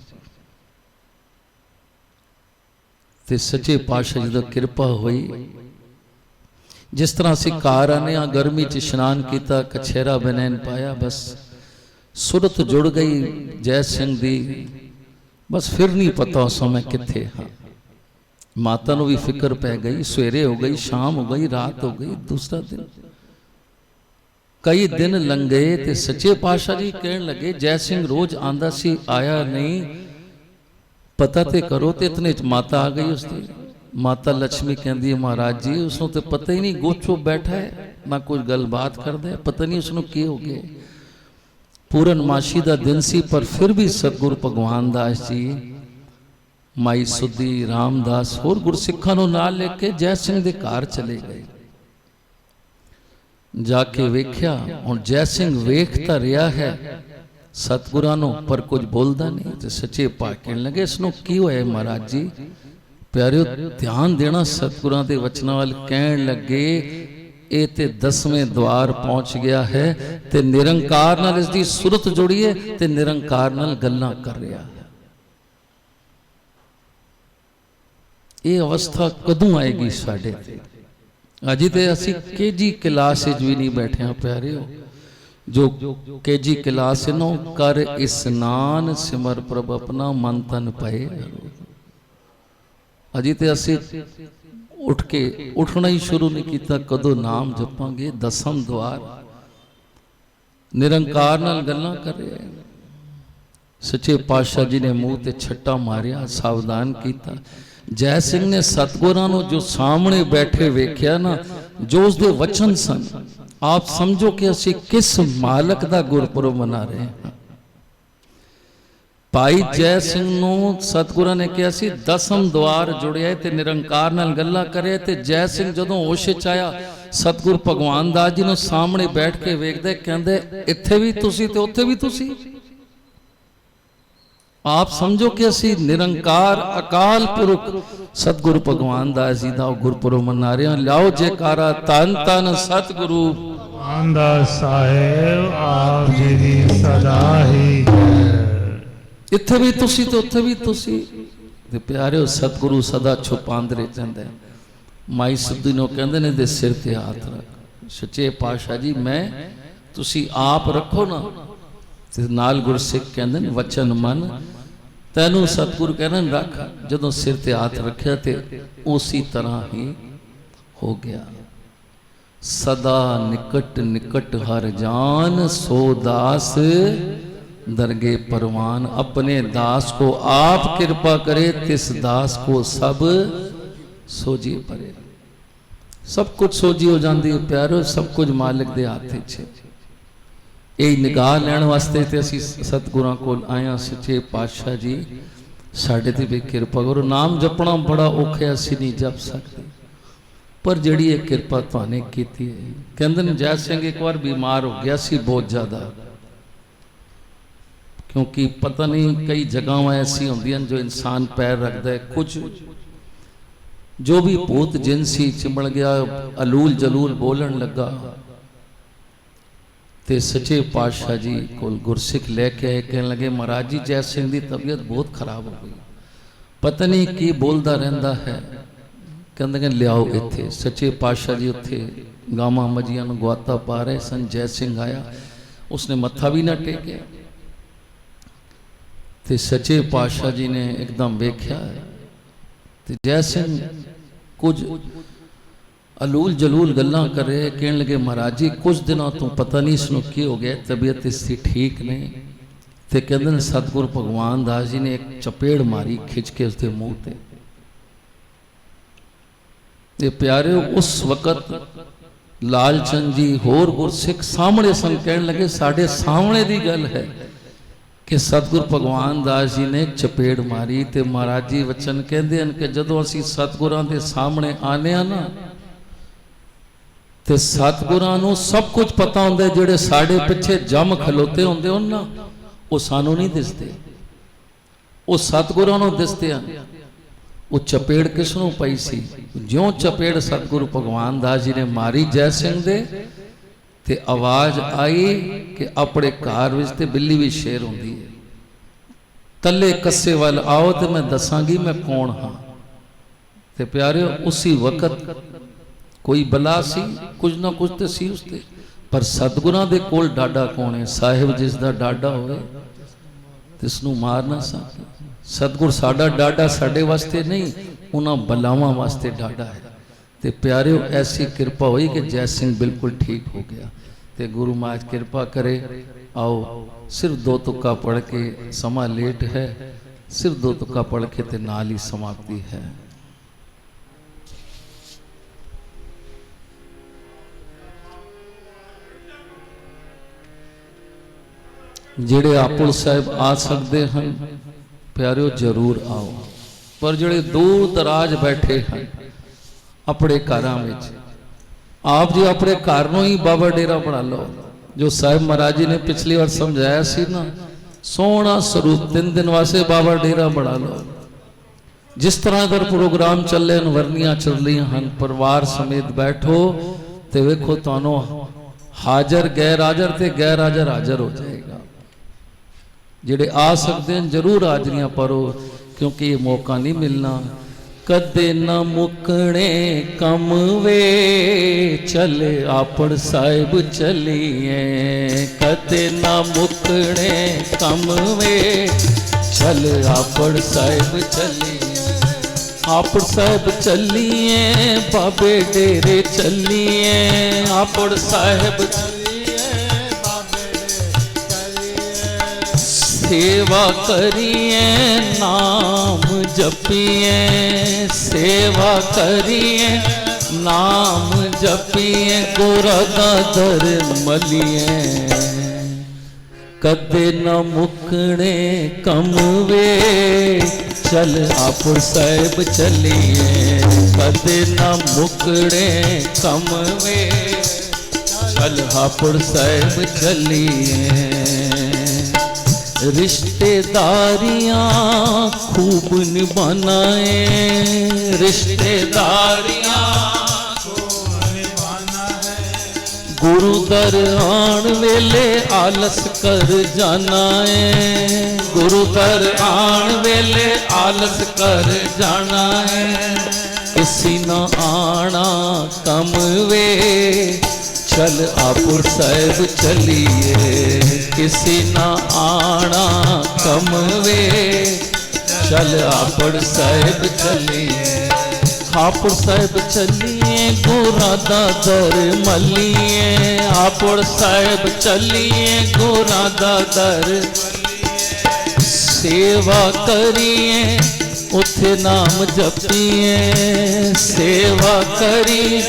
ਤੇ ਸੱਚੇ ਪਾਤਸ਼ਾਹ ਜਦੋਂ ਕਿਰਪਾ ਹੋਈ, ਜਿਸ ਤਰ੍ਹਾਂ ਅਸੀਂ ਘਰ ਆਨੇ ਆ, ਗਰਮੀ 'ਚ ਇਸ਼ਨਾਨ ਕੀਤਾ, ਕਛੇਰਾ ਬਨੈਣ ਪਾਇਆ, ਬਸ ਸੁਰਤ ਜੁੜ ਗਈ ਜੈ ਸਿੰਘ ਦੀ। ਬਸ ਫਿਰ ਨਹੀਂ ਪਤਾ ਉਸ ਸਮੇਂ ਕਿੱਥੇ ਹਾਂ। ਮਾਤਾ ਨੂੰ ਵੀ ਫਿਕਰ ਪੈ ਗਈ। ਸਵੇਰੇ ਹੋ ਗਈ, ਸ਼ਾਮ ਹੋ ਗਈ, ਰਾਤ ਹੋ ਗਈ, ਦੂਸਰਾ ਦਿਨ, ਕਈ ਦਿਨ ਲੰਘੇ ਤੇ ਸੱਚੇ ਪਾਤਸ਼ਾਹ ਜੀ ਕਹਿਣ ਲੱਗੇ, ਜੈ ਸਿੰਘ ਰੋਜ਼ ਆਂਦਾ ਸੀ, ਆਇਆ ਨਹੀਂ, ਪਤਾ ਤੇ ਕਰੋ। ਤੇ ਇਤਨੇ 'ਚ ਮਾਤਾ ਆ ਗਈ ਉਸਦੀ। ਮਾਤਾ ਲక్ష్ਮੀ ਕਹਿੰਦੀ ਹੈ, ਮਹਾਰਾਜ ਜੀ ਉਸਨੂੰ ਤੇ ਪਤਾ ਹੀ ਨਹੀਂ, ਗੋਚੋ ਬੈਠਾ ਹੈ, ਨਾ ਕੁਝ ਗੱਲਬਾਤ ਕਰਦਾ ਹੈ, ਪਤਾ ਨਹੀਂ ਉਸਨੂੰ ਕੀ ਹੋ ਗਿਆ। ਪੂਰਨਮਾਸ਼ੀ ਦਾ ਦਿਨ ਸੀ, ਪਰ ਫਿਰ ਵੀ ਸਤਿਗੁਰੂ ਭਗਵਾਨ ਦਾਸ ਜੀ, ਮਾਈ ਸੁੱਧੀ, ਰਾਮਦਾਸ, ਹੋਰ ਗੁਰਸਿੱਖਾਂ ਨੂੰ ਨਾਲ ਲੈ ਕੇ ਜੈ ਸਿੰਘ ਦੇ ਘਰ ਚਲੇ ਗਏ। ਜਾ ਕੇ ਵੇਖਿਆ, ਹੁਣ ਜੈ ਸਿੰਘ ਵੇਖ ਤਾਂ ਰਿਹਾ ਹੈ ਸਤਿਗੁਰਾਂ ਨੂੰ, ਪਰ ਕੁਝ ਬੋਲਦਾ ਨਹੀਂ। ਤੇ ਸੱਚੇ ਪਾਤਸ਼ਾਹ ਕਹਿਣ ਲੱਗੇ, ਇਸ ਨੂੰ ਕੀ ਹੋਇਆ ਮਹਾਰਾਜ ਜੀ? ਪਿਆਰਿਓ, ਧਿਆਨ ਦੇਣਾ ਸਤਿਗੁਰਾਂ ਦੇ ਵਚਨਾਂ ਵੱਲ। ਕਹਿਣ ਲੱਗੇ, ਇਹ ਤੇ 10ਵੇਂ ਦਵਾਰ ਪਹੁੰਚ ਗਿਆ ਹੈ ਤੇ ਨਿਰੰਕਾਰ ਨਾਲ ਇਸ ਦੀ ਸੁਰਤ ਜੁੜੀ ਹੈ ਤੇ ਨਿਰੰਕਾਰ ਨਾਲ ਗੱਲਾਂ ਕਰ ਰਿਹਾ ਹੈ। ਇਹ ਅਵਸਥਾ ਕਦੋਂ ਆਏਗੀ ਸਾਡੇ ਤੇ? ਅਜੇ ਤੇ ਅਸੀਂ ਕੇਜੀ ਕਲਾਸ ਵਿੱਚ ਵੀ ਨਹੀਂ ਬੈਠੇ ਹਾਂ ਪਿਆਰਿਓ। ਜੋ ਕੇਜੀ ਕਲਾਸ ਨੂੰ ਕਰ ਇਸਨਾਨ, ਸਿਮਰ ਪ੍ਰਭ ਆਪਣਾ, ਮਨ ਤਨ ਪਏ। ਅਜੇ ਤੇ ਅਸੀਂ ਉੱਠਣਾ ਹੀ ਸ਼ੁਰੂ ਨਹੀਂ ਕੀਤਾ। ਕਦੋਂ ਨਾਮ ਜਪਾਂਗੇ? 10ਮ ਦਵਾਰ, ਨਿਰੰਕਾਰ ਨਾਲ ਗੱਲਾਂ ਕਰ ਰਿਹਾ ਹੈ। ਸੱਚੇ ਪਾਤਸ਼ਾਹ ਜੀ ਨੇ ਮੂੰਹ ਤੇ ਛੱਟਾ ਮਾਰਿਆ, ਸਾਵਧਾਨ ਕੀਤਾ। ਜੈ ਸਿੰਘ ਨੇ ਸਤਿਗੁਰਾਂ ਨੂੰ ਜੋ ਸਾਹਮਣੇ ਬੈਠੇ ਵੇਖਿਆ ਨਾ, ਜੋ ਉਸਦੇ ਵਚਨ ਸਨ, ਆਪ ਸਮਝੋ ਕਿ ਅਸੀਂ ਕਿਸ ਮਾਲਕ ਦਾ ਗੁਰਪੁਰਬ ਮਨਾ ਰਹੇ ਹਾਂ। ਭਾਈ ਜੈ ਸਿੰਘ ਨੂੰ ਸਤਿਗੁਰਾਂ ਨੇ ਕਿਹਾ ਸੀ 10ਮ ਦਵਾਰ ਜੁੜਿਆ ਤੇ ਨਿਰੰਕਾਰ ਨਾਲ ਗੱਲਾਂ ਕਰੇ। ਤੇ ਜੈ ਸਿੰਘ ਜਦੋਂ ਹੋਸ਼ ਚ ਆਇਆ, ਸਤਿਗੁਰ ਭਗਵਾਨ ਦਾਸ ਜੀ ਨੂੰ ਸਾਹਮਣੇ ਬੈਠ ਕੇ ਵੇਖਦੇ, ਕਹਿੰਦੇ, ਇੱਥੇ ਵੀ ਤੁਸੀਂ ਤੇ ਉੱਥੇ ਵੀ ਤੁਸੀਂ। ਆਪ ਸਮਝੋ ਕਿ ਅਸੀਂ ਨਿਰੰਕਾਰ ਅਕਾਲ ਪੁਰਖ ਸਤਿਗੁਰੂ ਭਗਵਾਨ ਦਾਸ ਜੀ ਦਾ ਗੁਰਪੁਰਬ ਮਨਾ ਰਹੇ ਹਾਂ। ਲਿਆਓ ਜੈਕਾਰਾ, ਧੰਨ ਧੰਨ ਸਤਿਗੁਰੂ ਰਾਮਦਾਸ ਸਾਹਿਬ ਆਪ ਜੀ ਦੀ ਸਦਾ ਹੀ। ਇੱਥੇ ਵੀ ਤੁਸੀਂ ਤੇ ਉੱਥੇ ਵੀ ਤੁਸੀਂ। ਤੇ ਪਿਆਰਿਓ, ਸਤਿਗੁਰੂ ਸਦਾ ਛੁਪਾਂਦਰੇ ਜਾਂਦੇ। ਮਾਈ ਸੁੱਧੀ ਨੂੰ ਕਹਿੰਦੇ ਨੇ, ਦੇ ਸਿਰ ਤੇ ਹੱਥ ਰੱਖ। ਸੱਚੇ ਪਾਤਸ਼ਾਹ ਜੀ, ਮੈਂ ਤੁਸੀਂ ਆਪ ਰੱਖੋ ਨਾ। ਤੇ ਨਾਲ ਗੁਰਸਿੱਖ ਕਹਿੰਦੇ ਨੇ, ਵਚਨ ਮਨ ਤੈਨੂੰ ਸਤਿਗੁਰੂ ਕਹਿੰਦੇ ਨੇ ਰੱਖ। ਜਦੋਂ ਸਿਰ ਤੇ ਹੱਥ ਰੱਖਿਆ ਤੇ ਉਸੇ ਤਰ੍ਹਾਂ ਹੀ ਹੋ ਗਿਆ। ਸਦਾ ਨਿਕਟ ਨਿਕਟ ਹਰ ਜਾਨ, ਸੋ ਦਾਸ दरगे परवान। अपने दास को आप कृपा करे, तिस दास को सब सोजी परे। सब कुछ सोजी हो जाती है प्यारो, सब कुछ मालिक दे हाथ च। यही निगाह लैण वास्ते ते असीं सतगुरां कोल आए। सच्चे पातशाह जी साडे ते भी कृपा करो। नाम जपना बड़ा औखा, असीं नहीं जप सकते, पर जिहड़ी ये कृपा तुहाने कीती है। कहंदे ने जै सिंह एक बार बीमार हो गया सी बहुत ज़्यादा, क्योंकि पता नहीं कई जगह ऐसी होंदियां जो इंसान पैर रखता है, कुछ जो भी भूत जिनसी चिमड़ गया, अलूल जलूल बोलन लगा। ते सच्चे पातशाह जी को गुरसिख लैके आए, कहने लगे, महाराज जी जय सिंह की तबीयत बहुत खराब हो गई, पता नहीं की बोलता रहता है। कहते लियाओ इत्थे। सच्चे पातशाह जी उत्थे गावां मजियां नूं गुआता पा रहे सन। जय सिंह आया, उसने मत्था भी ना टेकिया। ते सच्चे पातशाह जी ने एकदम वेख्या ते जय सिंह कुछ अलूल जलूल गल्लां कर रहे। कहने लगे, महाराज जी कुछ दिनों तो पता नहीं इसनूं की हो गया, तबीयत इसकी ठीक नहीं। ते कहते सतगुरु भगवान दास जी ने एक चपेड़ मारी खिंच के उसके मुंह ते। ते प्यारे उस वक़्त लाल चंद जी होर गुरसिख सामने सन। कहने लगे, साढ़े सामने दी गल है कि सतगुरु भगवान दास जी ने एक चपेड़ मारी। ते महाराज जी वचन कहते हैं कि जदों असीं सतगुरां दे सामने आने आ ना, ते सतगुरां नूं सब कुछ पता हुंदा है। जिहड़े साडे पिछे जम खलोते हुंदे होण ना, वो सानूं नहीं दिसदे, वो सतगुरां नूं दिसदे हन। वो चपेड़ किसनूं पई सी? ज्यों चपेड़ सतगुरु भगवान दास जी ने मारी जय सिंह दे, ਤੇ ਆਵਾਜ਼ ਆਈ ਕਿ ਆਪਣੇ ਘਰ ਵਿੱਚ ਤੇ ਬਿੱਲੀ ਵੀ ਸ਼ੇਰ ਹੁੰਦੀ ਹੈ, ਤੱਲੇ ਕੱਸੇ ਵੱਲ ਆਓ ਤੇ ਮੈਂ ਦੱਸਾਂਗੀ ਮੈਂ ਕੌਣ ਹਾਂ। ਤੇ ਪਿਆਰਿਓ ਉਸੇ ਵਕਤ ਕੋਈ ਬਲਾ ਸੀ, ਕੁਝ ਨਾ ਕੁਝ ਤੇ ਸੀ ਉਸਤੇ, ਪਰ ਸਤਿਗੁਰਾਂ ਦੇ ਕੋਲ ਡਾਡਾ ਕੌਣ ਹੈ? ਸਾਹਿਬ ਜਿਸ ਦਾ ਡਾਡਾ ਹੋਵੇ ਤਿਸ ਨੂੰ ਮਾਰ ਨਾ ਸਕਦਾ। ਸਤਿਗੁਰ ਸਾਡਾ ਡਾਡਾ ਸਾਡੇ ਵਾਸਤੇ ਨਹੀਂ, ਉਹਨਾਂ ਬਲਾਵਾਂ ਵਾਸਤੇ ਡਾਡਾ ਹੈ। ਤੇ ਪਿਆਰਿਓ ਐਸੀ ਕਿਰਪਾ ਹੋਈ ਕਿ ਜੈ ਸਿੰਘ ਬਿਲਕੁਲ ਠੀਕ ਹੋ ਗਿਆ। ਤੇ ਗੁਰੂ ਮਹਾਰਾਜ ਕਿਰਪਾ ਕਰੇ। आओ सिर्फ दो तुक्का पढ़ के, समा लेट है, सिर्फ दो तुक्का पढ़ के ते नाल ही समाप्ति है। जेड़े आपुल साहिब आ सकते हैं प्यारियो जरूर आओ, पर जेड़े दूर दराज बैठे हैं अपने घरां विच, आप जी अपने घर नूं ही बाबा डेरा बना लो। जो साहिब महाराज जी ने पिछली बार समझाया सी ना, सोहना स्वरूप 3 दिन वास्ते बाबा डेरा बना लो। जिस तरह इधर प्रोग्राम चले, वरनियां चल रही हैं, परिवार समेत बैठो तो वेखो तुहानू हाजर गैर हाजर ते गैर हाजर हाजर हो जाएगा। जेड़े आ सकते हैं जरूर हाजरियां पढ़ो, क्योंकि ये मौका नहीं मिलना। कदे न मुकने कम वे चल आपड़ साहिब चलिए, कदे न मुकने कम वे चल आपड़ साहिब चलिए। आपड़ साहिब चलिए, बाबे डेरे चलिए, आपड़ साहिब सेवा करिए, नाम जपिए, सेवा करिए, नाम जपिए, गोरा दा दर मलिए। कदे न मुकने कम वे चल आपड़ साहिब चलिए, कदे न मुकने कम वे चल आपड़ साहिब चलिए। रिश्तेदारियां खूब निभाना है, रिश्तेदारियां खूब निभाना है। गुरु दर आन वेले आलस कर जाना है, गुरु दर आन वेले आलस कर जाना है। किसी न आना कम वे चल आपड़ साहिब चलिए, किसी ना आना कम वे चल आपड़ साहिब चलिए। आपड़ साहिब चलिए, गोरा दा दर मलिए, आपड़ साहिब चलिए, गोरा दा दर सेवा करिए, उथे नाम जपिए, सेवा करिए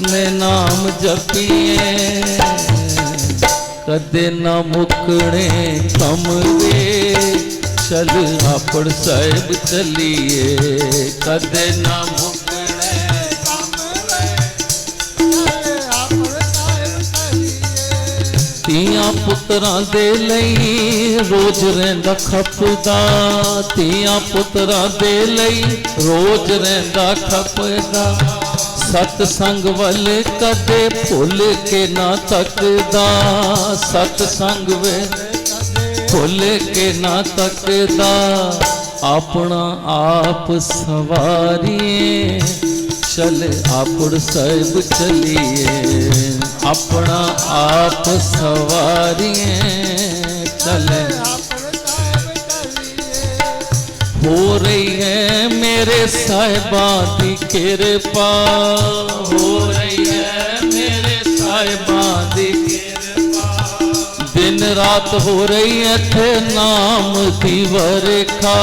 ने नाम जपिए। कदे न मुकने कम वे चल आपड़ साहिब चलिए, कदे न मुकने कम वे आपड़ साहिब चलिए। तियां पुत्रां दे लई रोज रहिंदा खपदा, तियां पुत्रां दे लई रोज रहिंदा खपदा। सतसंग वल कदे भुल के ना तकदा, सतसंग वे भुल के ना तकदा। अपना आप सवारिए चल आपड़ साहिब चलिए, अपना आप सवारिए चल। हो रही है मेरे साहिबा दी किरपा, हो रही है मेरे साहिबा दी किरपा। दिन रात हो रही है थे नाम दी वरखा,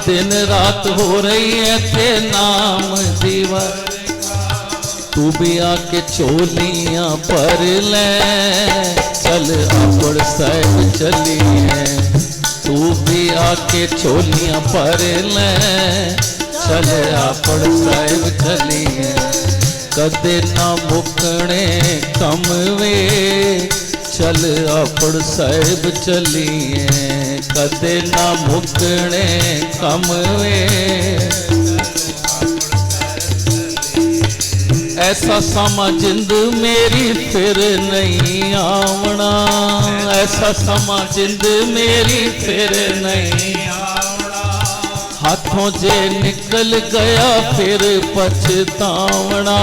दिन रात हो रही है थे नाम दी वरखा। तू भी आके चोलियां पर ले चल आपड़ साहिब चलिए, तू भी आके चोलियां पर ले चल आपड़ साहिब चलिए। कदे ना मुकने कम वे चल आपड़ साहिब चलिए, कदे ना मुकने कम वे। ऐसा समा जिंद मेरी फिर नहीं आवना, ऐसा समा जिंद मेरी फिर नहीं आवना। हाथों जे निकल गया फिर पछतावना,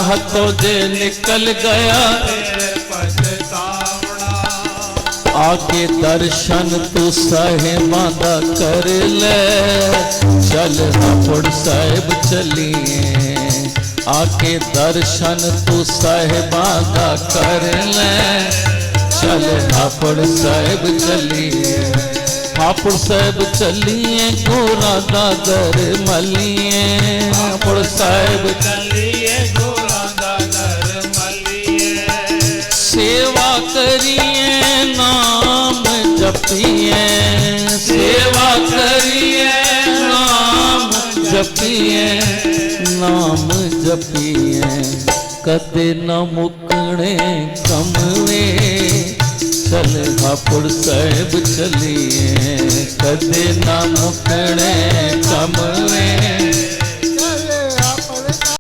हाथों जे निकल गया फिर पछतावना। आके दर्शन तू साहिबां दा कर ले, चल हापुड़ साहिब चलिए। आके दर्शन तू साहिबां दा कर ले, चल हापुड़ साहिब चलिए। हापुड़ साहिब चलिए गोरा दादर मलिए, हापुड़ साहिब चलिए गोरा दादर मलिए। सेवा करिए नाम जपिए, सेवा करिए नाम जपिए, नाम जपिए। कदे न मुकणे कमवे, चल हापुड़ साहिब चलिए। कदे न मुकणे कमवे,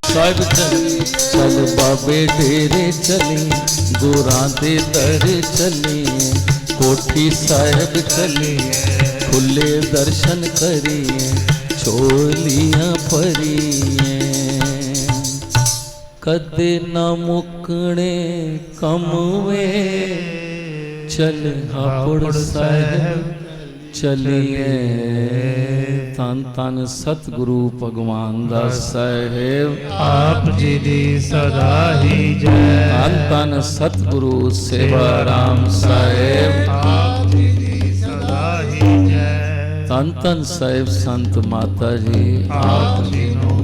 साहिब चलिए। चल बाबे डेरे चली, गुरां दे दर चलिए। कोठी साहिब चलिए, खुले दर्शन करिए, छोलियां भरिए। कदे न मुकणे कमवे, चल हापुड़ साहिब चलिए। तन तन सतगुरु भगवान दा साहिब आप जी दी सदा ही जय। तन तन सतगुरु सेवा राम साहिब आप जी दी सदा ही जय। तन तन साहिब संत माता जी आप जी नूं